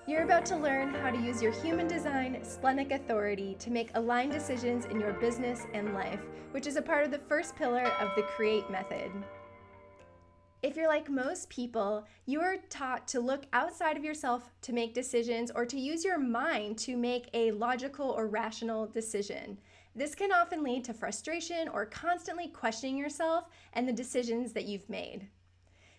You're about to learn how to use your human design splenic authority to make aligned decisions in your business and life, which is a part of the first pillar of the CREATE method. If you're like most people, you are taught to look outside of yourself to make decisions or to use your mind to make a logical or rational decision. This can often lead to frustration or constantly questioning yourself and the decisions that you've made.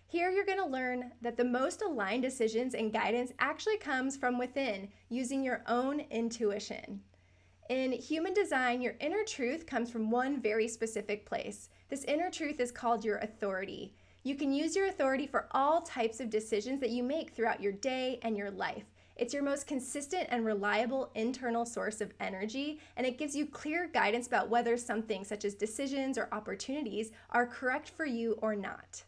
Here you're going to learn that the most aligned decisions and guidance actually comes from within, using your own intuition. In human design, your inner truth comes from one very specific place. This inner truth is called your authority. You can use your authority for all types of decisions that you make throughout your day and your life. It's your most consistent and reliable internal source of energy, and it gives you clear guidance about whether something such as decisions or opportunities are correct for you or not.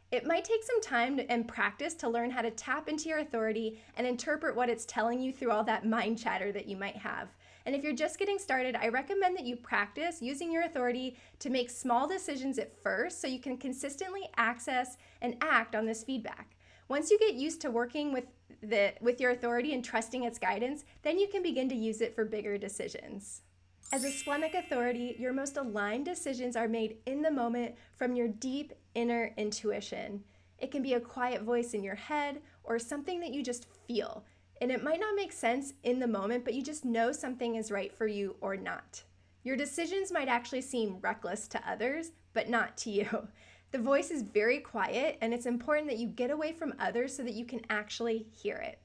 It might take some time and practice to learn how to tap into your authority and interpret what it's telling you through all that mind chatter that you might have. And if you're just getting started, I recommend that you practice using your authority to make small decisions at first so you can consistently access and act on this feedback. Once you get used to working with your authority and trusting its guidance, then you can begin to use it for bigger decisions. As a splenic authority, your most aligned decisions are made in the moment from your deep inner intuition. It can be a quiet voice in your head or something that you just feel. And it might not make sense in the moment, but you just know something is right for you or not. Your decisions might actually seem reckless to others, but not to you. The voice is very quiet, and it's important that you get away from others so that you can actually hear it.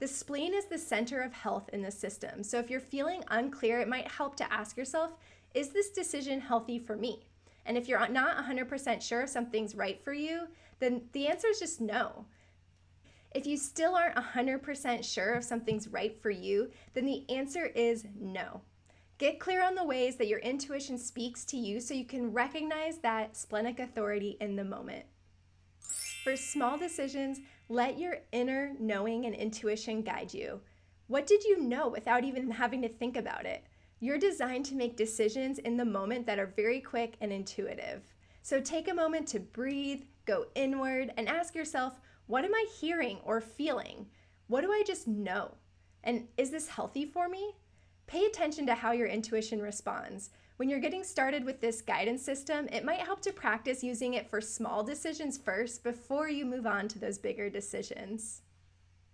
The spleen is the center of health in the system, so if you're feeling unclear, it might help to ask yourself, is this decision healthy for me? And if you're not 100% sure if something's right for you, then the answer is just no. If you still aren't 100% sure if something's right for you, then the answer is no. Get clear on the ways that your intuition speaks to you so you can recognize that splenic authority in the moment. For small decisions, let your inner knowing and intuition guide you. What did you know without even having to think about it? You're designed to make decisions in the moment that are very quick and intuitive. So take a moment to breathe, go inward, and ask yourself, what am I hearing or feeling? What do I just know? And is this healthy for me? Pay attention to how your intuition responds. When you're getting started with this guidance system, it might help to practice using it for small decisions first before you move on to those bigger decisions.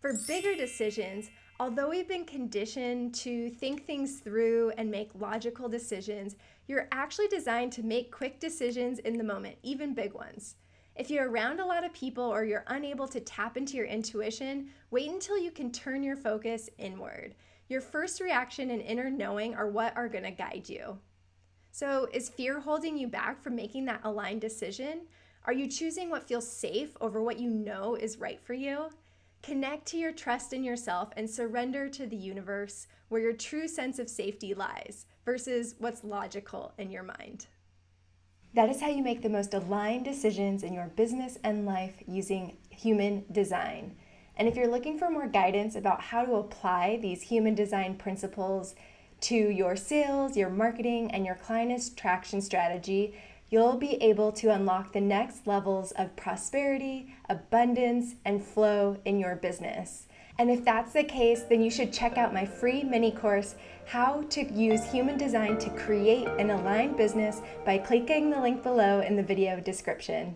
For bigger decisions, although we've been conditioned to think things through and make logical decisions, you're actually designed to make quick decisions in the moment, even big ones. If you're around a lot of people or you're unable to tap into your intuition, wait until you can turn your focus inward. Your first reaction and inner knowing are what are going to guide you. So is fear holding you back from making that aligned decision? Are you choosing what feels safe over what you know is right for you? Connect to your trust in yourself and surrender to the universe where your true sense of safety lies versus what's logical in your mind. That is how you make the most aligned decisions in your business and life using human design. And if you're looking for more guidance about how to apply these human design principles to your sales, your marketing, and your client attraction strategy, you'll be able to unlock the next levels of prosperity, abundance, and flow in your business. And if that's the case, then you should check out my free mini course, How to Use Human Design to Create an Aligned Business, by clicking the link below in the video description.